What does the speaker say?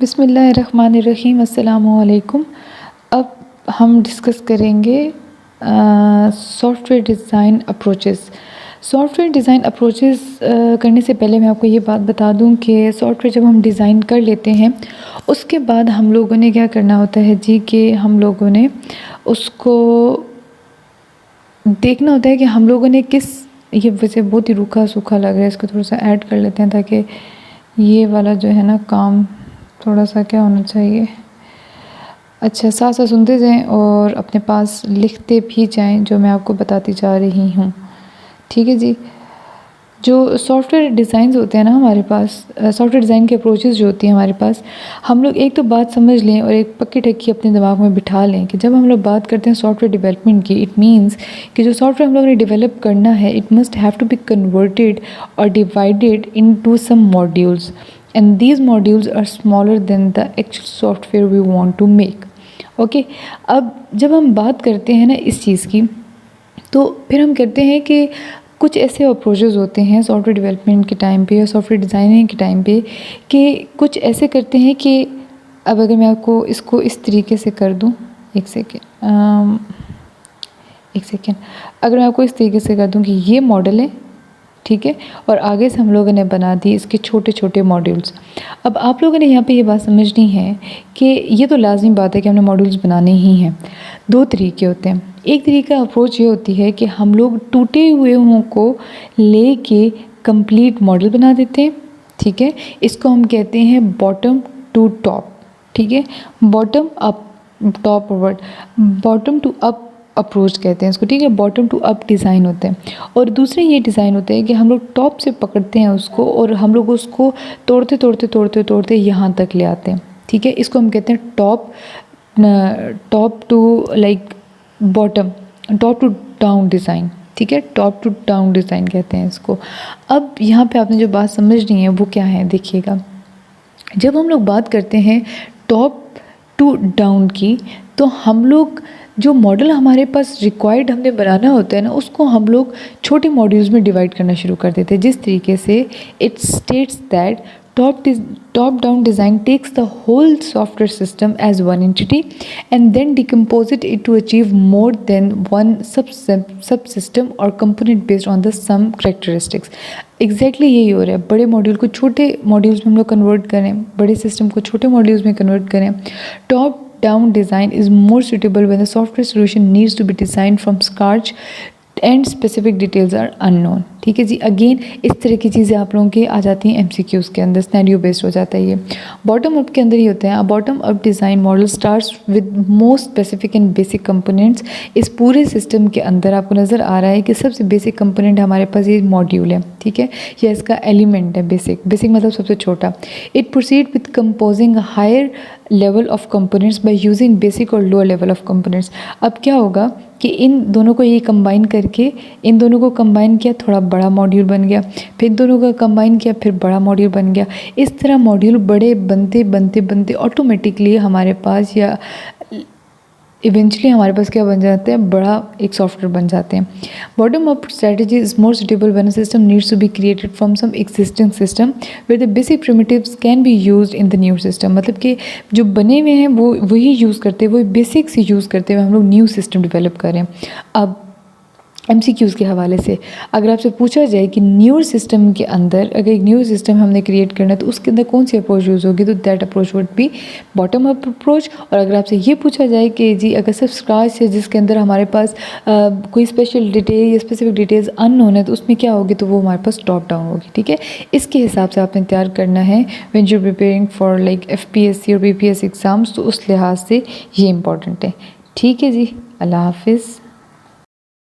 बिस्मिल्लाहिर्रहमानिर्रहीम, अस्सलामुअलैकुम। अब हम डिस्कस करेंगे software design approaches. Software design approaches करने से पहले मैं आपको ये बात बता दूं कि सॉफ्टवेयर जब हम डिज़ाइन कर लेते हैं उसके बाद हम लोगों ने क्या करना होता है जी, कि हम लोगों ने उसको देखना होता है कि हम लोगों ने किस, ये वैसे बहुत ही रूखा सूखा लग रहा है, इसको थोड़ा सा ऐड कर लेते हैं ताकि ये वाला जो है ना काम थोड़ा सा क्या होना चाहिए। अच्छा, साथ साथ सुनते जाएं और अपने पास लिखते भी जाएं जो मैं आपको बताती जा रही हूँ, ठीक है जी। जो सॉफ्टवेयर डिज़ाइंस होते हैं ना हमारे पास, सॉफ्टवेयर डिज़ाइन के अप्रोचेस जो होती हैं हमारे पास, हम लोग एक तो बात समझ लें और एक पक्की टक्की अपने दिमाग में बिठा लें कि जब हम लोग बात करते हैं सॉफ्टवेयर डेवलपमेंट की, इट मीन्स कि जो सॉफ्टवेयर हम लोगों ने डेवलप करना है, it must have to be converted और divided into some modules, and these modules are smaller than the actual software we want to make. Okay, अब जब हम बात करते हैं ना इस चीज़ की, तो फिर हम कहते हैं कि कुछ ऐसे अप्रोचेस होते हैं सॉफ्टवेयर डेवलपमेंट के टाइम पे या सॉफ्टवेयर डिज़ाइनिंग के टाइम पे कि कुछ ऐसे करते हैं कि अब अगर मैं आपको इसको इस तरीके से कर दूं, एक सेकेंड, अगर मैं आपको इस तरीके से कर दूं कि ये मॉडल है, ठीक है, और आगे से हम लोगों ने बना दी इसके छोटे छोटे मॉड्यूल्स। अब आप लोगों ने यहाँ पे ये बात समझनी है कि ये तो लाजमी बात है कि हमने मॉड्यूल्स बनाने ही हैं। दो तरीके होते हैं। एक तरीका अप्रोच ये होती है कि हम लोग टूटे हुए को ले के कंप्लीट मॉडल बना देते हैं, ठीक है। इसको हम कहते हैं बॉटम टू टॉप, ठीक है, bottom up, top forward, bottom to up approach कहते हैं इसको, ठीक है। बॉटम टू अप डिज़ाइन होते हैं। और दूसरे ये डिज़ाइन होते हैं कि हम लोग टॉप से पकड़ते हैं उसको और हम लोग उसको तोड़ते तोड़ते तोड़ते तोड़ते यहाँ तक ले आते हैं, ठीक है। इसको हम कहते हैं top to like bottom, top to down design, ठीक है, टॉप टू डाउन डिज़ाइन कहते हैं इसको। अब यहाँ पे आपने जो बात समझनी है वो क्या है, देखिएगा। जब हम लोग बात करते हैं टॉप टू डाउन की, तो हम लोग जो मॉडल हमारे पास रिक्वायर्ड हमने बनाना होता है ना, उसको हम लोग छोटे मॉड्यूल्स में डिवाइड करना शुरू कर देते हैं। जिस तरीके से it states that top down design takes the whole software system as one entity and then decomposes it to achieve more than one subsystem or component based on the some characteristics। Exactly यही हो रहा है, बड़े module को छोटे modules में हम लोग कन्वर्ट करें, बड़े सिस्टम को छोटे मॉड्यूल्स में कन्वर्ट करें। Top down design is more suitable when the software solution needs to be designed from scratch and specific details are unknown, ठीक है जी। अगेन इस तरह की चीज़ें आप लोगों के आ जाती हैं MCQs के अंदर, सिनेरियो बेस्ड हो जाता है ये। बॉटम अप के अंदर ही होते हैं। Bottom up design model starts with most specific and basic components. इस पूरे सिस्टम के अंदर आपको नज़र आ रहा है कि सबसे बेसिक कंपोनेंट हमारे पास ये मॉड्यूल है, ठीक है, या इसका एलिमेंट है। बेसिक मतलब सबसे छोटा। It proceed with composing higher level of components by using basic और लोअर लेवल ऑफ कंपोनेंट्स। अब क्या होगा कि इन दोनों को ये कंबाइन करके, इन दोनों को कंबाइन किया, थोड़ा बड़ा मॉड्यूल बन गया, फिर दोनों को कंबाइन किया, फिर बड़ा मॉड्यूल बन गया। इस तरह मॉड्यूल बड़े बनते बनते बनते ऑटोमेटिकली हमारे पास, या इवेंचुअली हमारे पास क्या बन जाते हैं, बड़ा एक सॉफ्टवेयर बन जाते हैं। Bottom up strategy is more suitable when a system needs to be created from some existing system where the basic primitives can be used in the new system. मतलब कि जो बने हुए हैं वो वही यूज़ करते हैं, वही बेसिक से यूज़ करते हुए हम लोग न्यू सिस्टम डेवलप करें। अब MCQs के हवाले से अगर आपसे पूछा जाए कि न्यू सिस्टम के अंदर, अगर एक न्यू सिस्टम हमने क्रिएट करना है तो उसके अंदर कौन सी अप्रोच यूज़ होगी, तो that approach would be bottom up approach. और अगर आपसे ये पूछा जाए कि जी अगर सब स्क्रैच है जिसके अंदर हमारे पास कोई स्पेशल डिटेल या स्पेसिफिक डिटेल्स अननोन है, तो उसमें क्या होगी, तो वो हमारे पास टॉप डाउन होगी, ठीक है। इसके हिसाब से आपने तैयार करना है when you preparing for like FPSC और BPS एग्ज़ाम्स, तो उस लिहाज से ये इंपॉर्टेंट है, ठीक है जी। अल्लाह हाफिज़।